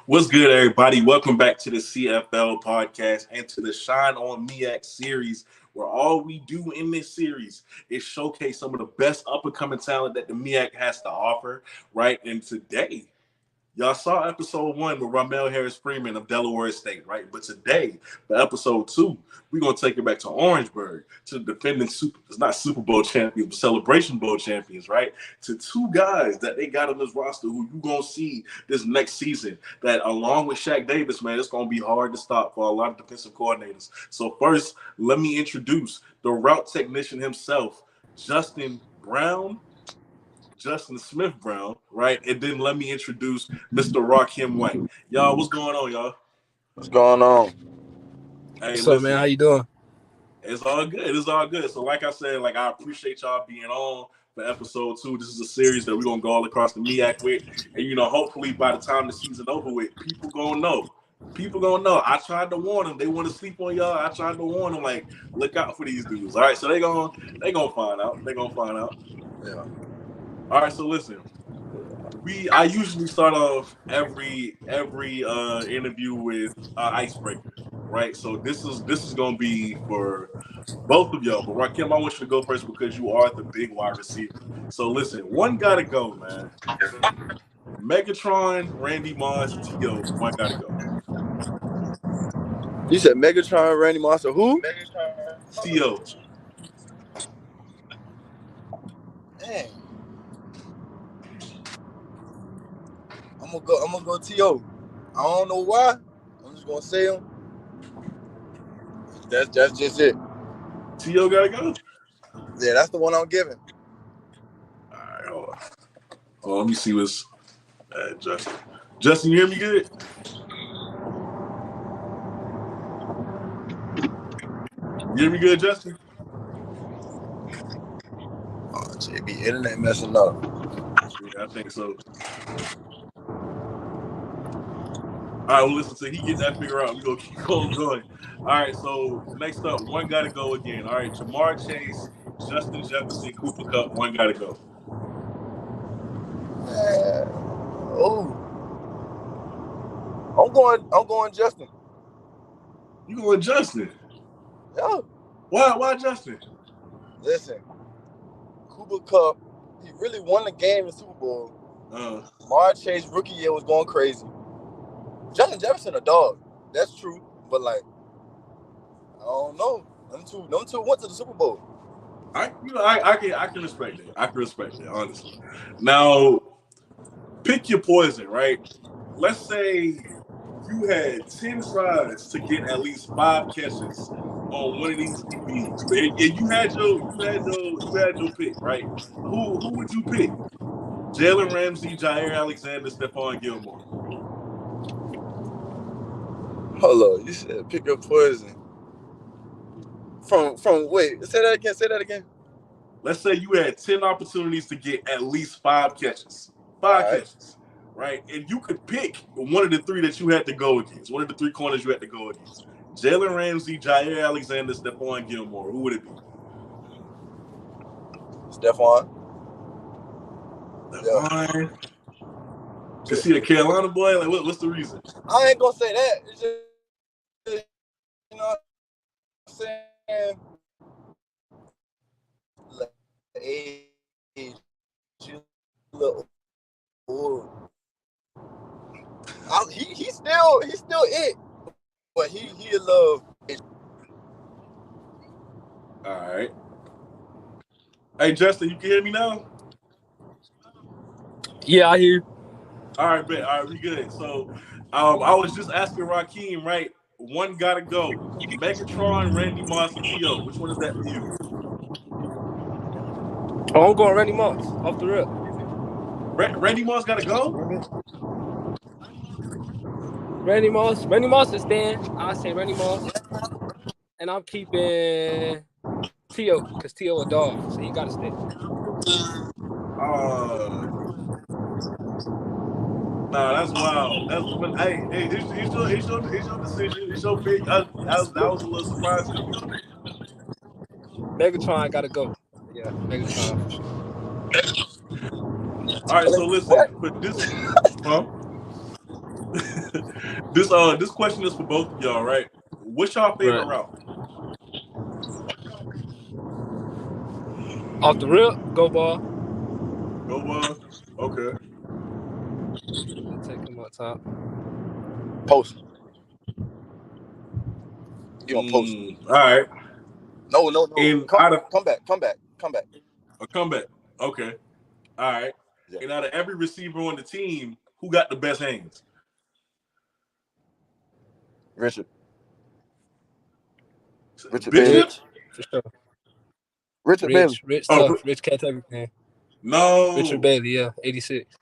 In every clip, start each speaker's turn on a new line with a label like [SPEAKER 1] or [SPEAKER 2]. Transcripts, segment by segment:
[SPEAKER 1] What's good, everybody? Welcome back to the CFL podcast and to the Shine on MEAC series, where all we do in this series is showcase some of the best up-and-coming talent that the MEAC has to offer, right? And today, y'all saw episode 1 with Ramel Harris-Freeman of Delaware State, right? But today, for episode 2, we're going to take it back to Orangeburg, to the defending Super Bowl champions, but Celebration Bowl champions, right? To two guys that they got on this roster who you going to see this next season that, along with Shaq Davis, man, it's going to be hard to stop for a lot of defensive coordinators. So first, let me introduce the route technician himself, Justin Smith Brown, right? And then let me introduce Mr. Rakim White. Y'all, what's going on, y'all?
[SPEAKER 2] What's going on?
[SPEAKER 3] Hey, what's up, man? How you doing?
[SPEAKER 1] It's all good. It's all good. So like I said, I appreciate y'all being on for episode 2. This is a series that we're going to go all across the MEAC with. And, hopefully by the time the season over with, people going to know. I tried to warn them. They want to sleep on y'all. I tried to warn them, look out for these dudes. All right, so they gonna find out.
[SPEAKER 2] Yeah.
[SPEAKER 1] All right, so listen. I usually start off every interview with icebreaker, right? So this is gonna be for both of y'all. But Rakim, I want you to go first because you are the big wide receiver. So listen, one gotta go, man. Megatron, Randy Moss, T.O. One gotta go.
[SPEAKER 2] You said Megatron, Randy Moss, or who?
[SPEAKER 1] T.O.
[SPEAKER 2] Dang. I'm gonna go T.O. I don't know why. I'm just gonna say him. That's just it.
[SPEAKER 1] T.O. gotta go?
[SPEAKER 2] Yeah, that's the one I'm giving.
[SPEAKER 1] All right, hold on. Oh, let me see what's Justin. Justin, you hear me good? You hear me good, Justin?
[SPEAKER 2] Oh, JB, internet messing up.
[SPEAKER 1] Yeah, I think so. All right, well, listen, so he gets that figure out. We're going to keep on going. All right, so next up, one got to go again. All right, Jamar Chase, Justin Jefferson, Cooper Kupp, one got to go.
[SPEAKER 2] I'm going Justin.
[SPEAKER 1] You going Justin?
[SPEAKER 2] Yeah.
[SPEAKER 1] Why Justin?
[SPEAKER 2] Listen, Cooper Kupp, he really won the game in the Super Bowl. Jamar Chase rookie year was going crazy. Justin Jefferson a dog. That's true. But I don't know. Them two went to the Super Bowl.
[SPEAKER 1] I can respect it. I can respect it, honestly. Now, pick your poison, right? Let's say you had 10 tries to get at least 5 catches on one of these DBs. And you had your pick, right? Who would you pick? Jalen Ramsey, Jair Alexander, Stephon Gilmore.
[SPEAKER 2] Hold on, you said pick your poison. Wait, say that again.
[SPEAKER 1] Let's say you had 10 opportunities to get at least 5 catches. 5 catches, right? And you could pick one of the 3 that you had to go against, one of the 3 corners you had to go against. Jalen Ramsey, Jair Alexander, Stephon Gilmore. Who would it be?
[SPEAKER 2] Stephon.
[SPEAKER 1] Yeah. Cause he a Carolina boy. What's the reason?
[SPEAKER 2] I ain't gonna say that. It's just, you know what I'm saying? Age, little old. He's still it, but he love.
[SPEAKER 1] All right. Hey Justin, you can hear me now?
[SPEAKER 3] Yeah, I hear you.
[SPEAKER 1] All right, bet. All right, we good. So, I was just asking Rakim, right? One gotta go. Megatron, Randy Moss, and T.O. Which one is that for you?
[SPEAKER 3] Oh, I'm going Randy Moss off the rip.
[SPEAKER 1] Randy Moss gotta go?
[SPEAKER 3] Randy Moss is staying. I say Randy Moss. And I'm keeping T.O. because T.O. a dog, so he gotta stay.
[SPEAKER 1] Nah, that's wild. Hey, it's your decision. It's your pick. That was a little surprising to me.
[SPEAKER 3] Megatron gotta go. Yeah, Megatron.
[SPEAKER 1] All right, so listen, but this, huh? This question is for both of y'all, right? What's y'all favorite route?
[SPEAKER 3] Off the rip, go ball.
[SPEAKER 1] Go ball. Okay.
[SPEAKER 3] Take him up top.
[SPEAKER 2] Post. You don't post.
[SPEAKER 1] All right.
[SPEAKER 2] No. Come back.
[SPEAKER 1] A comeback. Okay. All right. Yeah. And out of every receiver on the team, who got the best hands?
[SPEAKER 2] Richard
[SPEAKER 1] Bishop?
[SPEAKER 3] For sure.
[SPEAKER 2] Richard Bailey.
[SPEAKER 3] Rich tough. Rich catch everything.
[SPEAKER 1] No.
[SPEAKER 3] Richard Bailey, yeah, 86.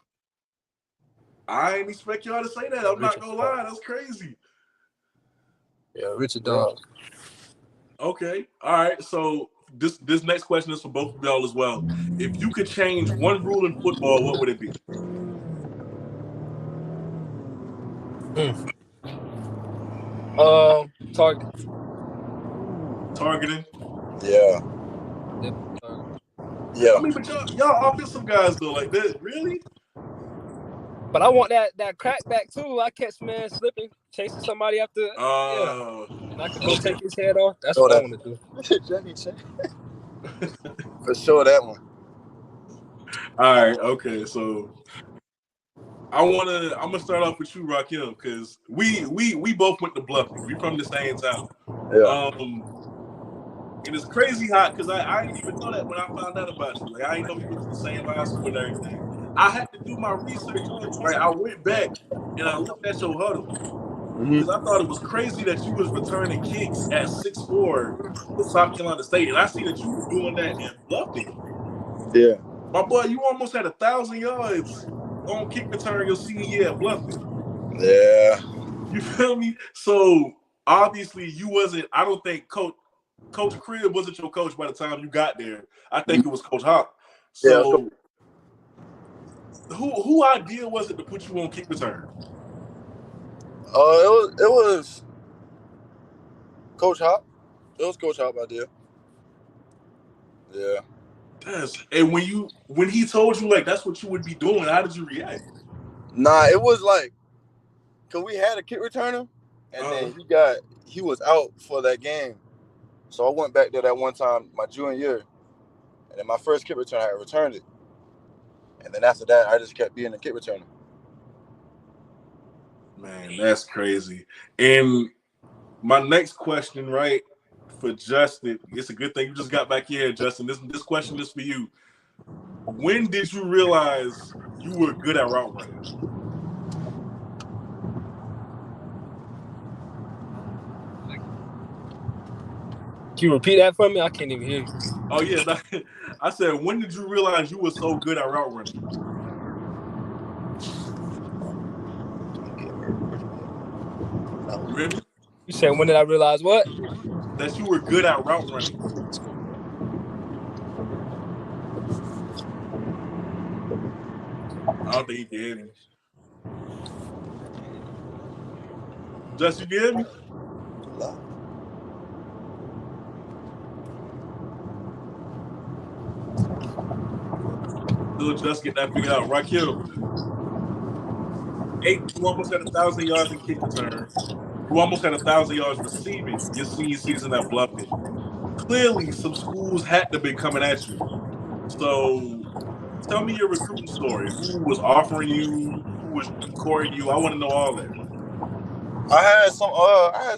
[SPEAKER 1] I ain't expect y'all to say that. I'm not gonna lie. That's crazy.
[SPEAKER 3] Yeah, Richard dog.
[SPEAKER 1] Okay. All right. So this next question is for both of y'all as well. If you could change one rule in football, what would it be? Targeting.
[SPEAKER 2] Yeah. Yeah.
[SPEAKER 1] I mean, but y'all offensive guys though, like that, really?
[SPEAKER 3] But I want that crack back too. I catch man slipping, chasing somebody after. And I could go take his head off. That's what I want to do.
[SPEAKER 2] Johnny for sure, that one.
[SPEAKER 1] All right. Okay. So I'm gonna start off with you, Rakim, because we both went to Bluffton. We from the same town.
[SPEAKER 2] Yeah.
[SPEAKER 1] And it's crazy hot because I didn't even know that when I found out about you. Like I didn't know we went to the same high school and everything. I had to do my research on you, right? I went back and I looked at your huddle because I thought it was crazy that you was returning kicks at 6'4" with South Carolina State, and I see that you were doing that in Bluffton.
[SPEAKER 2] Yeah.
[SPEAKER 1] My boy, you almost had 1,000 yards on kick return your senior year at Bluffton.
[SPEAKER 2] Yeah.
[SPEAKER 1] You feel me? So obviously you wasn't. I don't think Coach Crib wasn't your coach by the time you got there. I think it was Coach Hawk. So who idea was it to put you on kick return?
[SPEAKER 2] It was Coach Hawk. It was Coach Hawk idea. Yeah.
[SPEAKER 1] And when he told you like that's what you would be doing, how did you react?
[SPEAKER 2] Nah, it was like, cause we had a kick returner, and then he was out for that game. So I went back there that one time, my junior year, and then my first kick return, I returned it. And then after that, I just kept being a kick returner.
[SPEAKER 1] Man, that's crazy. And my next question, right, for Justin, it's a good thing you just got back here, Justin. This question is for you. When did you realize you were good at route running?
[SPEAKER 3] Can you repeat that for me? I can't even hear you.
[SPEAKER 1] Oh, yeah. I said, when did you realize you were so good at route running? Really?
[SPEAKER 3] You said, when did I realize what?
[SPEAKER 1] That you were good at route running. I don't think you can hear me. Justin, you can hear me? Just get that figured out. Rakim, you almost had 1,000 yards in kick return. You almost had 1,000 yards receiving your senior season at Bluffton. Clearly, some schools had to be coming at you. So, tell me your recruiting story. Who was offering you? Who was courting you? I want to know all that.
[SPEAKER 2] I had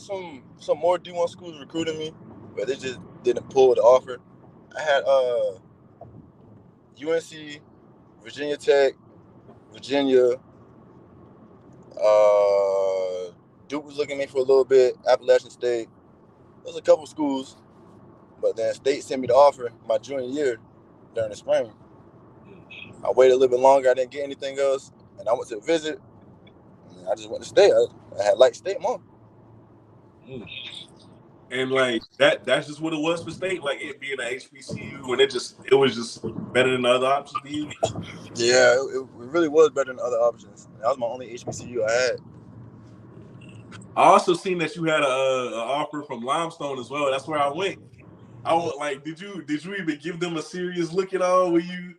[SPEAKER 2] some more D1 schools recruiting me, but they just didn't pull the offer. I had UNC, Virginia Tech, Virginia. Duke was looking at me for a little bit. Appalachian State. There's a couple schools, but then State sent me the offer my junior year during the spring. I waited a little bit longer. I didn't get anything else, and I went to visit. And I just went to State. I had liked State more.
[SPEAKER 1] And like that's just what it was for State, like it being an HBCU, and it was just better than the other options to you.
[SPEAKER 2] Yeah, it really was better than other options. That was my only HBCU I had.
[SPEAKER 1] I also seen that you had an offer from Limestone as well. That's where I went. I was like, did you even give them a serious look at all? Were you?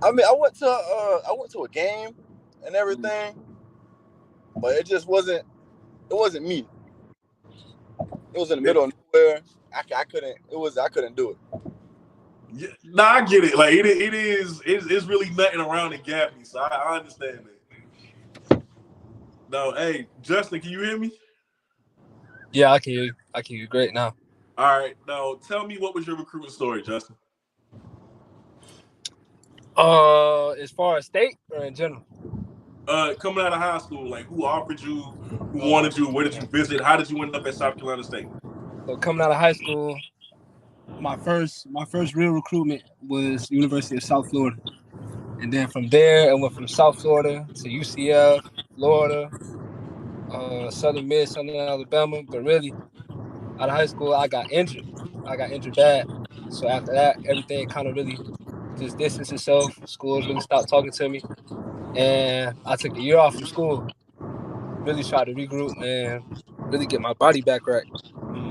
[SPEAKER 2] I mean, I went to a game and everything, but it just wasn't. It wasn't me. It was in the middle of nowhere. I couldn't do it.
[SPEAKER 1] Yeah, nah, I get it. Like it's really nothing around the Gaffney, so I understand that. No, hey, Justin, can you hear me?
[SPEAKER 3] Yeah, I can hear you. I can hear you great now.
[SPEAKER 1] All right, now tell me, what was your recruitment story, Justin?
[SPEAKER 3] As far as state or in general?
[SPEAKER 1] Coming out of high school, like who offered you, who wanted you, where did you visit, how did you end up at South Carolina State?
[SPEAKER 3] So coming out of high school, my first real recruitment was University of South Florida. And then from there, I went from South Florida to UCF, Florida, Southern Miss, Southern Alabama. But really, out of high school, I got injured. I got injured bad. So after that, everything kind of really just distanced itself. Schools really stopped talking to me. And I took a year off from school. Really tried to regroup and really get my body back right.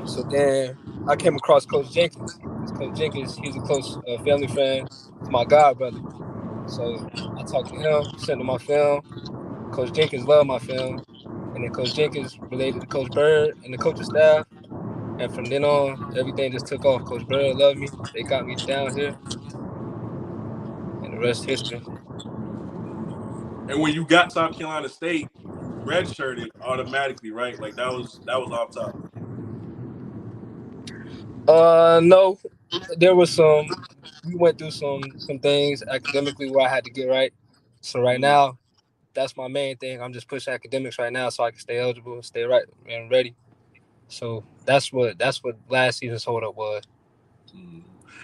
[SPEAKER 3] So then I came across Coach Jenkins. Coach Jenkins, he's a close family friend to my god brother. So I talked to him, sent him my film. Coach Jenkins loved my film. And then Coach Jenkins related to Coach Bird and the coaching staff. And from then on, everything just took off. Coach Bird loved me. They got me down here. And the rest is history.
[SPEAKER 1] And when you got South Carolina State, you redshirted automatically, right? Like that was off top.
[SPEAKER 3] No. There was we went through some things academically where I had to get right. So right now, that's my main thing. I'm just pushing academics right now so I can stay eligible, stay right and ready. So that's what last season's hold up was.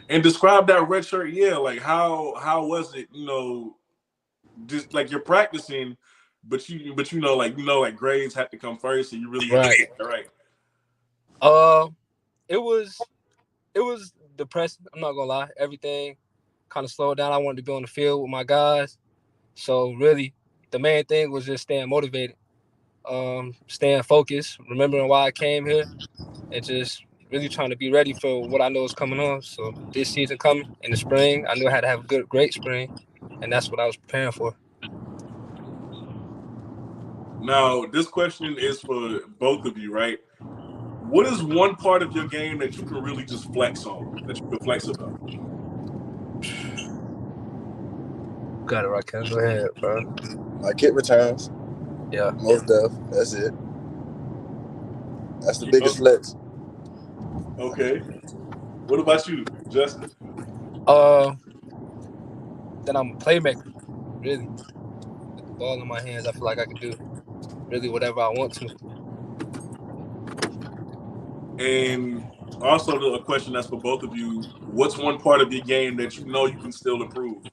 [SPEAKER 1] And describe that redshirt year. Like how was it? You know, just like you're practicing, but like grades have to come first, and you really
[SPEAKER 3] right. It was depressing. I'm not gonna lie. Everything kind of slowed down. I wanted to be on the field with my guys. So really, the main thing was just staying motivated, staying focused, remembering why I came here, and just really trying to be ready for what I know is coming on. So this season coming in the spring, I knew I had to have a great spring, and that's what I was preparing for.
[SPEAKER 1] Now, this question is for both of you, right? What is one part of your game that you can really just flex on, that you can flex about?
[SPEAKER 3] Got it, Rakim. Go ahead, bro.
[SPEAKER 2] My kick returns.
[SPEAKER 3] Yeah.
[SPEAKER 2] Most def. That's it. That's the biggest flex.
[SPEAKER 1] Okay. What about you, Justin?
[SPEAKER 3] Then I'm a playmaker, really. With the ball in my hands, I feel like I can do really whatever I want to.
[SPEAKER 1] And also a question that's for both of you. What's one part of your game that you know you can still improve?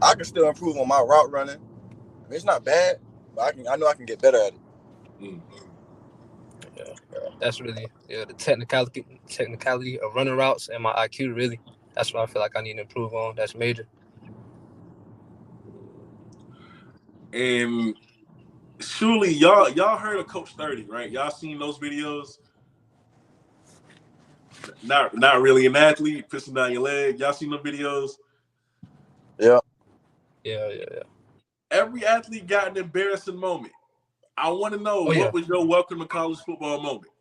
[SPEAKER 2] I can still improve on my route running. I mean, it's not bad, but I know I can get better at it.
[SPEAKER 3] Yeah, that's really the technicality of running routes and my IQ. Really, that's what I feel like I need to improve on. That's major.
[SPEAKER 1] And surely y'all heard of Coach 30, right? Y'all seen those videos? Not really an athlete pissing down your leg. Y'all seen the videos?
[SPEAKER 2] Yeah.
[SPEAKER 1] Every athlete got an embarrassing moment. I want to know what was your welcome to college football moment?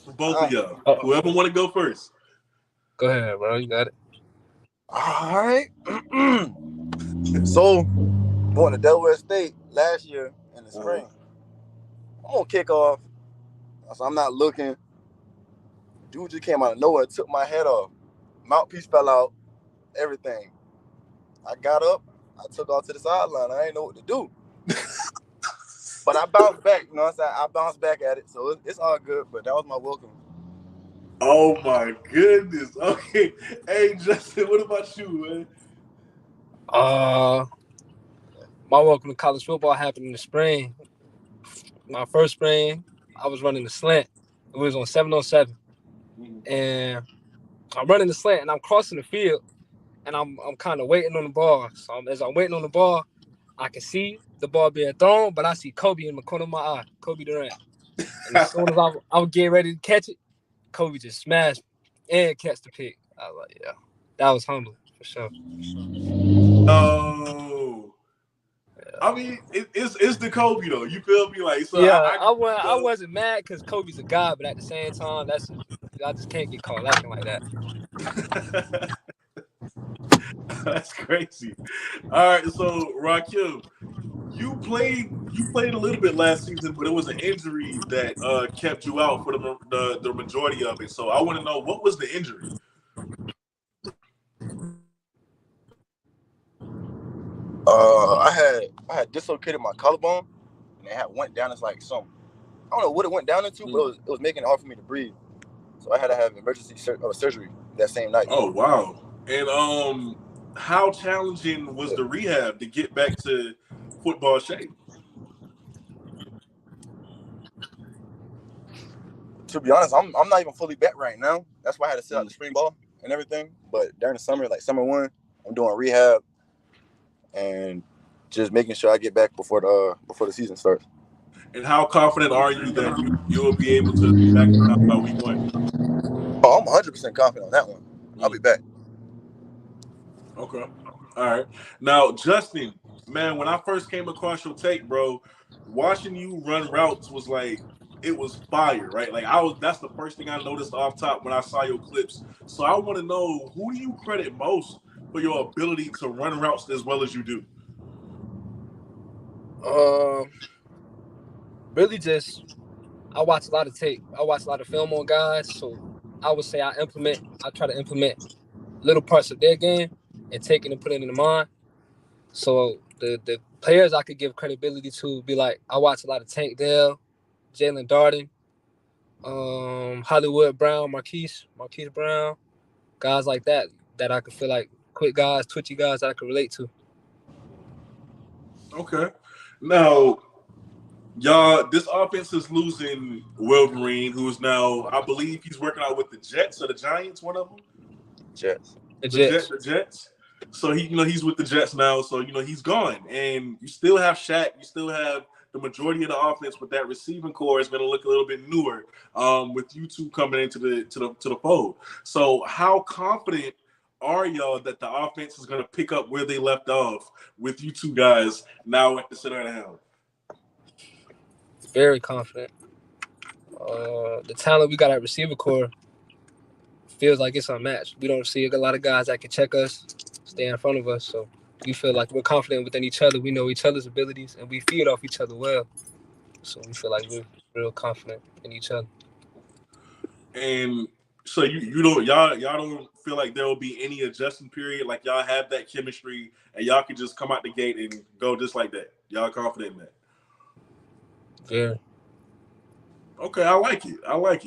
[SPEAKER 1] For both of y'all. Whoever want to go first.
[SPEAKER 3] Go ahead, bro. You got it.
[SPEAKER 2] All right. So, going to Delaware State last year in the spring. I'm going to kick off. So I'm not looking. Dude just came out of nowhere, took my head off. Mouthpiece fell out. Everything. I got up. I took off to the sideline. I didn't know what to do. But I bounced back. You know what I'm saying? I bounced back at it. So it's all good. But that was my welcome.
[SPEAKER 1] Oh, my goodness. Okay. Hey, Justin, what about you, man?
[SPEAKER 3] My welcome to college football happened in the spring. My first spring, I was running the slant. It was on 7-on-7. And I'm running the slant, and I'm crossing the field, and I'm kind of waiting on the ball. So as I'm waiting on the ball, I can see the ball being thrown, but I see Kobe in the corner of my eye, Kobe Durant. And as soon as I was getting ready to catch it, Kobe just smashed me and catch the pick. I was like, yeah. that was humbling for sure.
[SPEAKER 1] Oh. I mean, it's the Kobe though. You feel me? Like, so
[SPEAKER 3] yeah, I wasn't mad because Kobe's a god, but at the same time, I just can't get caught lacking like that.
[SPEAKER 1] That's crazy. All right, so Rakim, you played a little bit last season, but it was an injury that kept you out for the majority of it. So I want to know, what was the injury?
[SPEAKER 2] I had dislocated my collarbone, and it went down as like some, I don't know what it went down into, but it was making it hard for me to breathe. So I had to have emergency surgery that same night.
[SPEAKER 1] Oh wow! And how challenging was the rehab to get back to football shape?
[SPEAKER 2] To be honest, I'm not even fully back right now. That's why I had to sit out the spring ball and everything. But during the summer, like summer 1, I'm doing rehab and just making sure I get back before the season starts.
[SPEAKER 1] And how confident are you that you will be able to be back by week 1?
[SPEAKER 2] Oh, I'm 100% confident on that one. I'll be back.
[SPEAKER 1] Okay. All right. Now, Justin, man, when I first came across your tape, bro, watching you run routes was like, it was fire, right? Like that's the first thing I noticed off top when I saw your clips. So I want to know, who do you credit most for your ability to run routes as well as you do?
[SPEAKER 3] Really just, I watch a lot of tape. I watch a lot of film on guys. So I would say I try to implement little parts of their game and take it and put it into mine. So the players I could give credibility to would be like, I watch a lot of Tank Dell, Jalen Darden, Hollywood Brown, Marquise Brown, guys like that I could feel like quick guys, twitchy guys that I could relate to.
[SPEAKER 1] Okay. Now, y'all, this offense is losing Wolverine, who's now, I believe he's working out with the Jets or the Giants, one of them?
[SPEAKER 2] Jets.
[SPEAKER 1] The Jets. So he's with the Jets now. So he's gone, and you still have Shaq. You still have the majority of the offense, but that receiving core is going to look a little bit newer with you two coming into the fold. So how confident are y'all that the offense is going to pick up where they left off with you two guys now at the center of the helm?
[SPEAKER 3] Very confident. The talent we got at receiver core feels like it's unmatched. We don't see a lot of guys that can check us, stay in front of us. So we feel like we're confident within each other. We know each other's abilities, and we feed off each other well. So we feel like we're real confident in each other.
[SPEAKER 1] And so y'all don't feel like there will be any adjustment period? Like, y'all have that chemistry and y'all can just come out the gate and go just like that? Y'all confident in that?
[SPEAKER 3] Yeah.
[SPEAKER 1] Okay, I like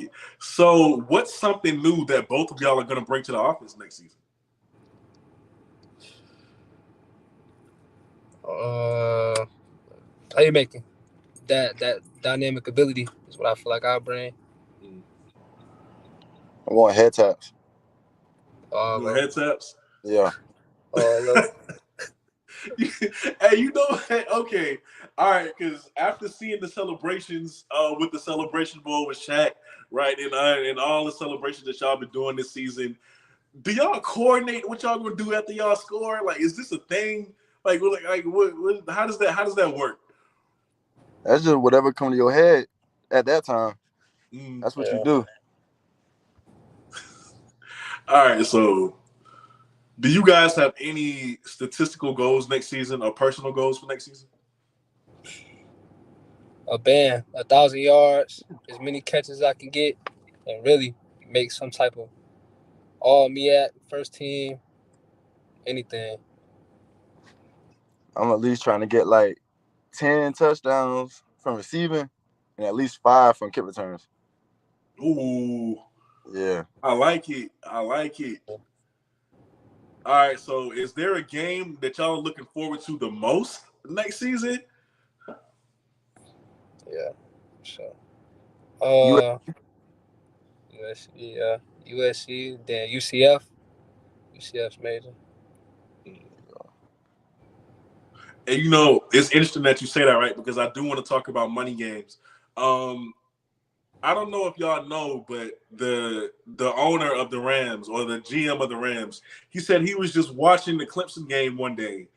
[SPEAKER 1] it. So what's something new that both of y'all are going to bring to the offense next season?
[SPEAKER 3] Playmaking. That dynamic ability is what I feel like I bring.
[SPEAKER 2] I want head taps.
[SPEAKER 1] Head taps?
[SPEAKER 2] Yeah.
[SPEAKER 1] Hey, okay. All right, because after seeing the celebrations with the Celebration Bowl with Shaq, right, and all the celebrations that y'all been doing this season, do y'all coordinate what y'all gonna do after y'all score? Like, is this a thing? Like what, how does that work?
[SPEAKER 2] That's just whatever come to your head at that time. That's what you do.
[SPEAKER 1] All right, so do you guys have any statistical goals next season or personal goals for next season?
[SPEAKER 3] A band, 1,000 yards, as many catches as I can get, and really make some type of all MEAC, first team, anything.
[SPEAKER 2] I'm at least trying to get like 10 touchdowns from receiving and at least 5 from kick returns.
[SPEAKER 1] Ooh.
[SPEAKER 2] Yeah.
[SPEAKER 1] I like it. All right, so is there a game that y'all are looking forward to the most next season?
[SPEAKER 3] Yeah, sure. USC, then UCF. UCF's major.
[SPEAKER 1] And it's interesting that you say that, right? Because I do want to talk about money games. I don't know if y'all know, but the owner of the Rams or the GM of the Rams, he said he was just watching the Clemson game one day,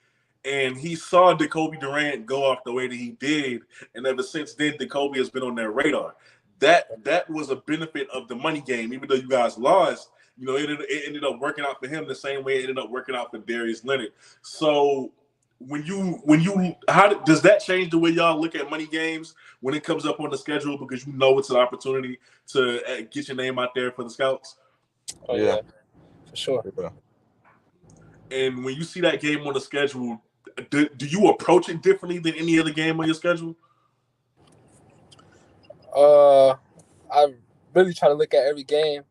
[SPEAKER 1] and he saw Jacoby Durant go off the way that he did, and ever since then, Jacoby has been on their radar. That was a benefit of the money game, even though you guys lost. You know, it ended up working out for him the same way it ended up working out for Darius Leonard. So when you does that change the way y'all look at money games when it comes up on the schedule, because you know it's an opportunity to get your name out there for the scouts?
[SPEAKER 3] Oh yeah, for sure.
[SPEAKER 2] Yeah.
[SPEAKER 1] And when you see that game on the schedule, do you approach it differently than any other game on your schedule?
[SPEAKER 3] I really try to look at every game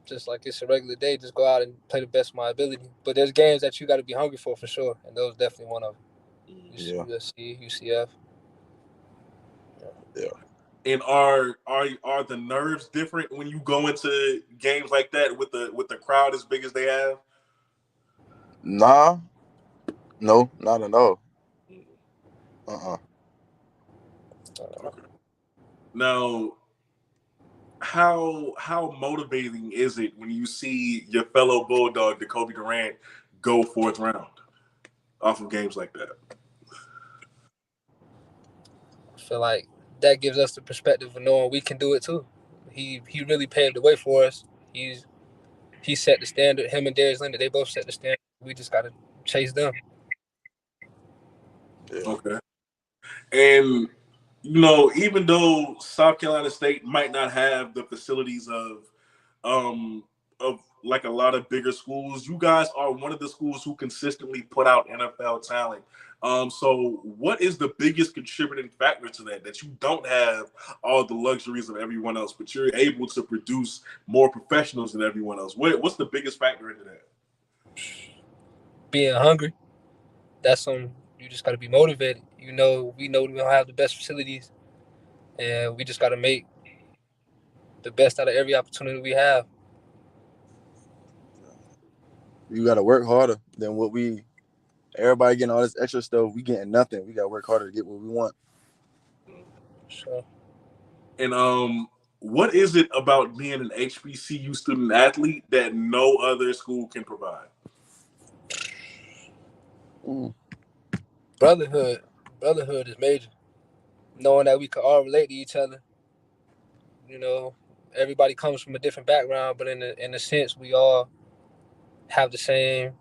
[SPEAKER 3] just like it's a regular day. Just go out and play the best of my ability. But there's games that you got to be hungry for sure, and those definitely one of them. USC, UCF.
[SPEAKER 2] Yeah.
[SPEAKER 1] And are the nerves different when you go into games like that with the crowd as big as they have?
[SPEAKER 2] Nah, no, not at all.
[SPEAKER 1] Okay. Now, how motivating is it when you see your fellow Bulldog, Jacoby Durant, go fourth round off of games like that?
[SPEAKER 3] I feel like that gives us the perspective of knowing we can do it too. He really paved the way for us. He set the standard. Him and Darius Leonard, they both set the standard. We just gotta chase them.
[SPEAKER 2] Yeah.
[SPEAKER 1] Okay. And you know, even though South Carolina State might not have the facilities of like a lot of bigger schools, you guys are one of the schools who consistently put out NFL talent. So what is the biggest contributing factor to that you don't have all the luxuries of everyone else, but you're able to produce more professionals than everyone else? What's the biggest factor into that?
[SPEAKER 3] Being hungry. That's something you just got to be motivated. You know, we don't have the best facilities, and we just got to make the best out of every opportunity we have.
[SPEAKER 2] You got to work harder than what everybody getting all this extra stuff. We getting nothing. We got to work harder to get what we want.
[SPEAKER 3] Sure.
[SPEAKER 1] And what is it about being an HBCU student athlete that no other school can provide?
[SPEAKER 3] Brotherhood is major. Knowing that we can all relate to each other. You know, everybody comes from a different background, but in a sense, we all have the same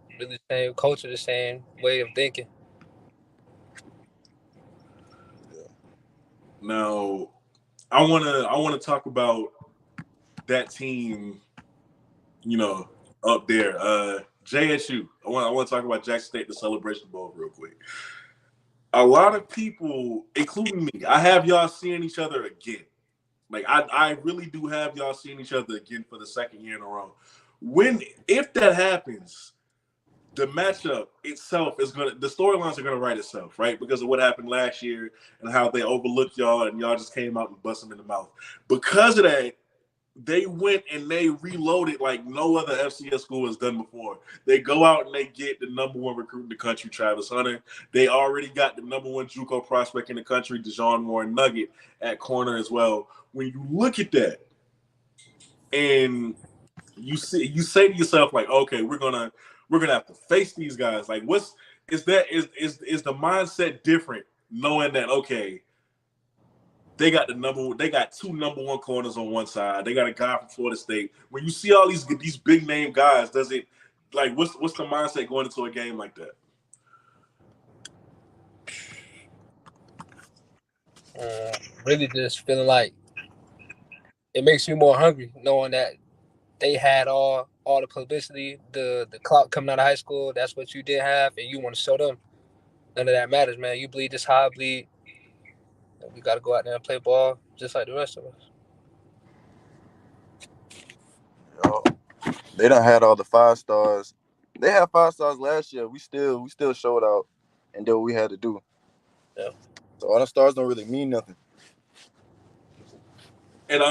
[SPEAKER 3] culture, the same way of thinking.
[SPEAKER 1] Now, I wanna talk about that team, you know, up there. JSU. I want to talk about Jackson State, the Celebration Bowl, real quick. A lot of people, including me, I have y'all seeing each other again. Like I really do have y'all seeing each other again for the second year in a row. If that happens, the matchup itself the storylines are gonna write itself, right? Because of what happened last year and how they overlooked y'all and y'all just came out and bust them in the mouth. Because of that, they went and they reloaded like no other FCS school has done before. They go out and they get the number one recruit in the country, Travis Hunter. They already got the number one JUCO prospect in the country, Dejon Warren Nugget, at corner as well. When you look at that and you say to yourself, like, okay, we're gonna have to face these guys. Like, is the mindset different knowing that, okay, they got two number one corners on one side. They got a guy from Florida State. When you see all these big name guys, does it like what's the mindset going into a game like that?
[SPEAKER 3] Really just feeling like it makes you more hungry knowing that they had all the publicity, the clout coming out of high school. That's what you did have, and you want to show them. None of that matters, man. You bleed just how I bleed. We got to go out there and play ball just like the rest of us.
[SPEAKER 2] Yo, they done had all the 5 stars. They had 5 stars last year. We still showed out and did what we had to do.
[SPEAKER 3] Yeah.
[SPEAKER 2] So all the stars don't really mean nothing.
[SPEAKER 1] And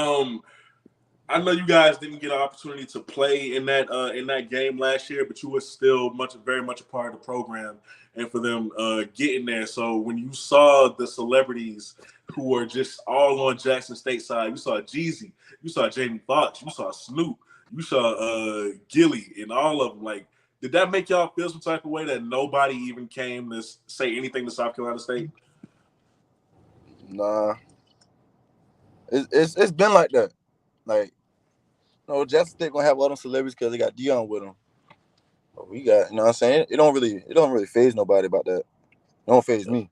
[SPEAKER 1] I know you guys didn't get an opportunity to play in that game last year, but you were still very much a part of the program, and for them getting there. So when you saw the celebrities who were just all on Jackson State side, you saw Jeezy, you saw Jamie Foxx, you saw Snoop, you saw Gilly, and all of them. Like, did that make y'all feel some type of way that nobody even came to say anything to South Carolina State?
[SPEAKER 2] Nah, it's been like that. Like, no, Jackson State gonna have all them celebrities because they got Dion with them. But we got, you know what I'm saying? It don't really faze nobody about that. It don't faze me.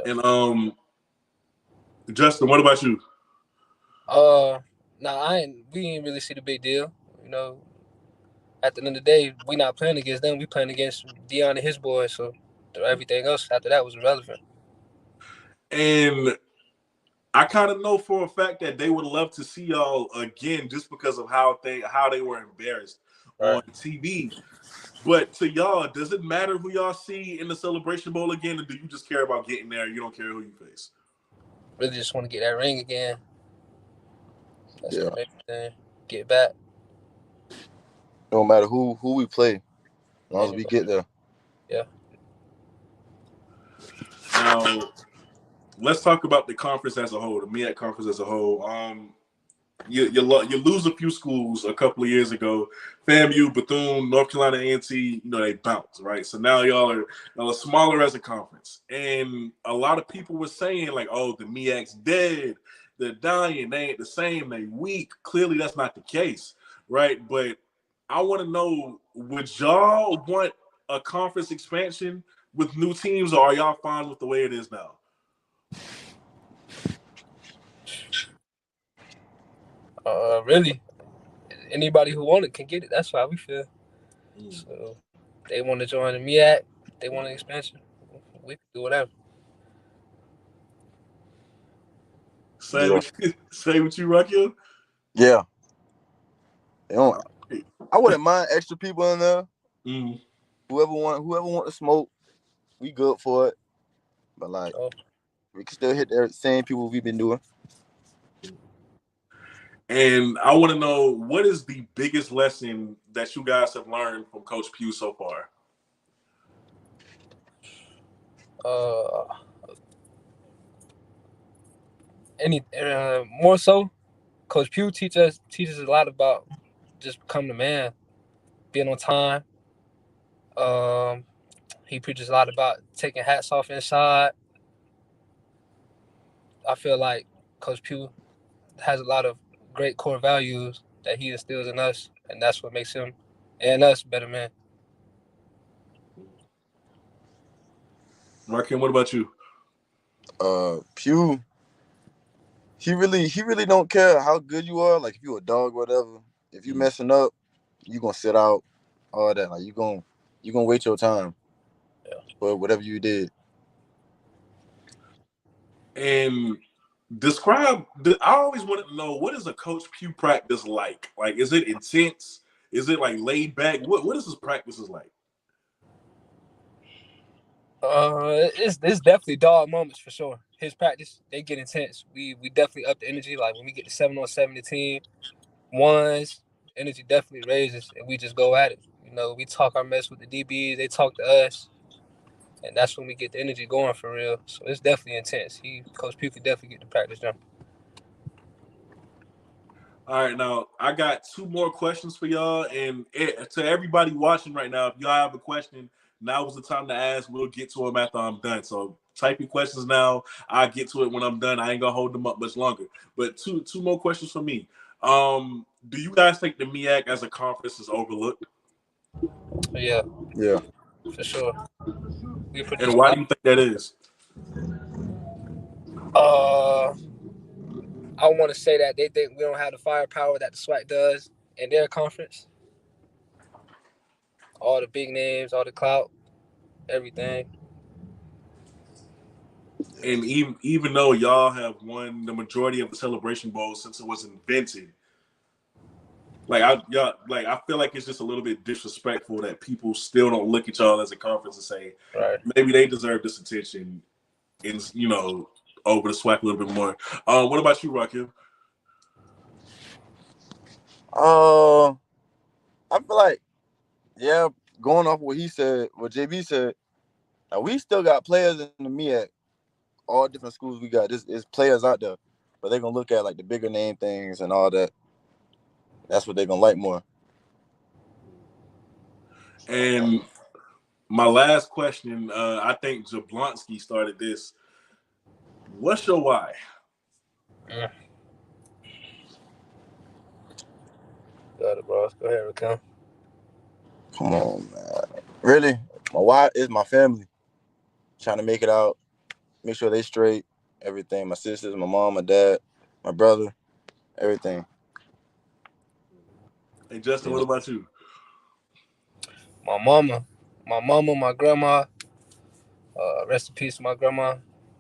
[SPEAKER 1] And Justin, what about you?
[SPEAKER 3] We didn't really see the big deal. You know, at the end of the day, we not playing against them. We playing against Dion and his boys. So everything else after that was irrelevant.
[SPEAKER 1] And I kind of know for a fact that they would love to see y'all again just because of how they were embarrassed on TV. But to y'all, does it matter who y'all see in the Celebration Bowl again, or do you just care about getting there? You don't care who you face?
[SPEAKER 3] Really just want to get that ring again. That's
[SPEAKER 2] Yeah.
[SPEAKER 3] everything. Get back.
[SPEAKER 2] No matter who we play, as long as we get there.
[SPEAKER 3] Yeah.
[SPEAKER 1] Now, let's talk about the conference as a whole, the MEAC conference as a whole. You lose a few schools a couple of years ago. FAMU, Bethune, North Carolina A&T, they bounced, right? So now y'all are smaller as a conference. And a lot of people were saying, like, oh, the MEAC's dead. They're dying. They ain't the same. They weak. Clearly, that's not the case, right? But I want to know, would y'all want a conference expansion with new teams, or are y'all fine with the way it is now?
[SPEAKER 3] Really, anybody who want it can get it. That's how we feel. So they want to join the MEAC. They want an expansion. We can do whatever.
[SPEAKER 1] Say what you, Rakim?
[SPEAKER 2] Yeah. I wouldn't mind extra people in there. Whoever want to smoke, we good for it. But like, we can still hit the same people we've been doing.
[SPEAKER 1] And I want to know, what is the biggest lesson that you guys have learned from Coach Pugh so far?
[SPEAKER 3] More so, Coach Pugh teaches a lot about just becoming the man, being on time. He preaches a lot about taking hats off inside. I feel like Coach Pugh has a lot of great core values that he instills in us, and that's what makes him and us better men.
[SPEAKER 1] Rakim, what about you?
[SPEAKER 2] Pugh, he really don't care how good you are. Like, if you a dog or whatever, if you messing up, you gonna sit out, all that. Like, you gonna wait your time for whatever you did.
[SPEAKER 1] And I always wanted to know, what is a Coach Pugh practice like? Like, is it intense? Is it like laid back? What is his practices like?
[SPEAKER 3] It's definitely dog moments for sure. His practice, they get intense. We definitely up the energy. Like when we get to 7-on-7 the team, ones, energy definitely raises, and we just go at it. We talk our mess with the DBs, they talk to us, and that's when we get the energy going for real. So it's definitely intense. Coach Pugh could definitely get the practice done.
[SPEAKER 1] All right, now I got two more questions for y'all, and to everybody watching right now, if y'all have a question, now is the time to ask. We'll get to them after I'm done. So type your questions now. I'll get to it when I'm done. I ain't gonna hold them up much longer. But two more questions for me. Do you guys think the MEAC as a conference is overlooked?
[SPEAKER 3] Yeah, for sure.
[SPEAKER 1] And why do you think that is?
[SPEAKER 3] I want to say that they think we don't have the firepower that the SWAC does in their conference. All the big names, all the clout, everything.
[SPEAKER 1] And even though y'all have won the majority of the Celebration Bowl since it was invented, I feel like it's just a little bit disrespectful that people still don't look at y'all as a conference and say, maybe they deserve this attention. And over the SWAC a little bit more. What about you, Rakim?
[SPEAKER 2] I feel like, yeah, going off what he said, what JB said, we still got players in the MEAC. All different schools we got. There's players out there, but they're gonna look at like the bigger name things and all that. That's what they're gonna like more.
[SPEAKER 1] And my last question, I think Jablonski started this. What's your why?
[SPEAKER 3] Got it, bro. Go ahead, Rakim.
[SPEAKER 2] Come on, man. Really? My why is my family. Trying to make it out, make sure they straight, everything. My sisters, my mom, my dad, my brother, everything.
[SPEAKER 1] Hey, Justin, what about you?
[SPEAKER 3] My mama, my grandma. Rest in peace, my grandma.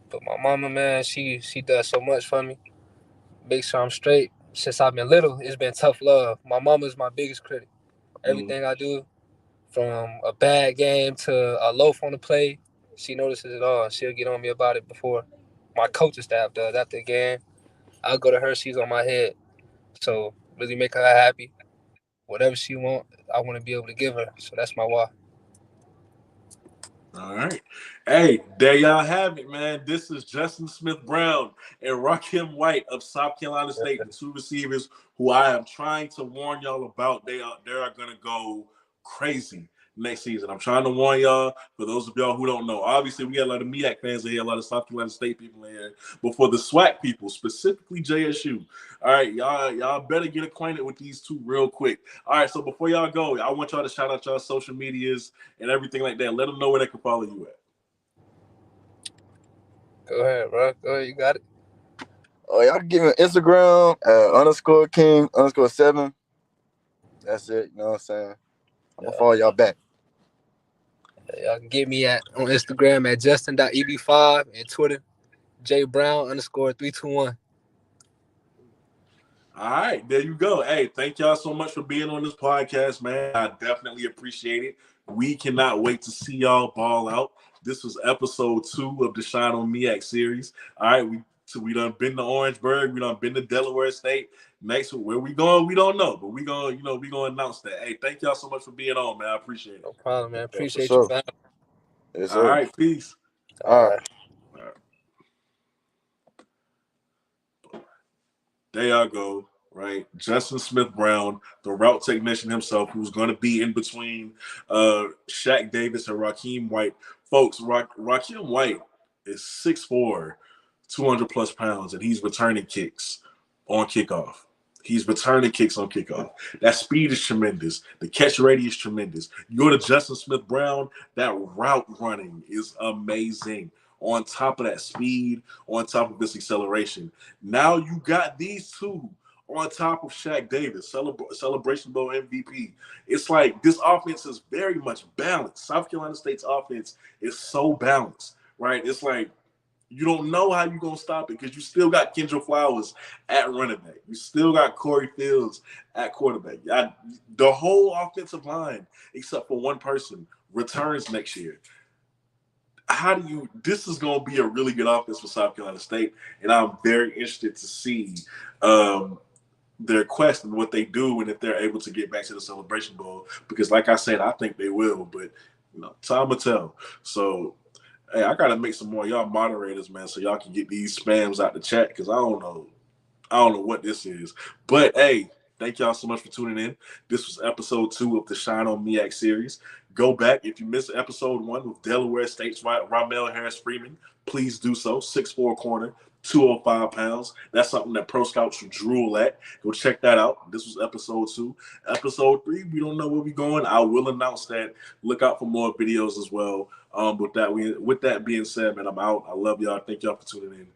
[SPEAKER 3] But my mama, man, she does so much for me. Make sure I'm straight. Since I've been little, it's been tough love. My mama's my biggest critic. Everything I do, from a bad game to a loaf on the play, she notices it all. She'll get on me about it before my coaching staff does. After the game, I'll go to her. She's on my head. So really make her happy. Whatever she want, I want to be able to give her. So that's my why.
[SPEAKER 1] All right. Hey, there y'all have it, man. This is Justin Smith-Brown and Rakim White of South Carolina State, the two receivers who I am trying to warn y'all about. They are going to go crazy next season. I'm trying to warn y'all, for those of y'all who don't know. Obviously, we got a lot of MEAC fans in here, a lot of South Carolina State people in here. But for the SWAC people, specifically JSU, all right, y'all better get acquainted with these two real quick. All right, so before y'all go, I want y'all to shout out y'all social medias and everything like that. Let them know where they can follow you at.
[SPEAKER 3] Go ahead, bro. Go ahead. You got it.
[SPEAKER 2] Oh, y'all can give me an Instagram @_King_7. That's it. You know what I'm saying? I'm gonna follow y'all back.
[SPEAKER 3] Y'all can get me on Instagram at justin.eb5 and Twitter jbrown_321.
[SPEAKER 1] All right, there you go. Hey, thank y'all so much for being on this podcast, man. I definitely appreciate it. We cannot wait to see y'all ball out. This was episode 2 of the Shine on MEAC series. All right, we done been to Orangeburg, we done been to Delaware State. Next, where we going, we don't know, but we gonna announce that. Hey, thank y'all so much for being on, man. I appreciate it.
[SPEAKER 3] No problem, man. Appreciate
[SPEAKER 2] sure.
[SPEAKER 3] you, man.
[SPEAKER 2] Yes,
[SPEAKER 1] all right, peace.
[SPEAKER 2] All right.
[SPEAKER 1] There y'all go, right? Justin Smith-Brown, the route technician himself, who's going to be in between Shaq Davis and Rakim White. Folks, Rakim White is 6'4", 200-plus pounds, and he's returning kicks on kickoff. He's returning kicks on kickoff. That speed is tremendous. The catch rate is tremendous. You go to Justin Smith-Brown, that route running is amazing. On top of that speed, on top of this acceleration. Now you got these two on top of Shaq Davis, Celebration Bowl MVP. It's like this offense is very much balanced. South Carolina State's offense is so balanced, right? It's like you don't know how you're going to stop it because you still got Kendra Flowers at running back. You still got Corey Fields at quarterback. The whole offensive line, except for one person, returns next year. This is going to be a really good offense for South Carolina State, and I'm very interested to see their quest and what they do and if they're able to get back to the Celebration Bowl, because like I said, I think they will, but time will tell. So, hey, I got to make some more y'all moderators, man, so y'all can get these spams out the chat, because I don't know what this is. But, hey, thank y'all so much for tuning in. This was episode 2 of the Shine on MEAC series. Go back. If you missed episode 1 with Delaware State's Ramel Harris-Freeman, please do so. 6'4" corner, 205 pounds. That's something that pro scouts should drool at. Go check that out. This was episode 2. Episode 3, we don't know where we're going. I will announce that. Look out for more videos as well. With that being said, man, I'm out. I love y'all. Thank y'all for tuning in.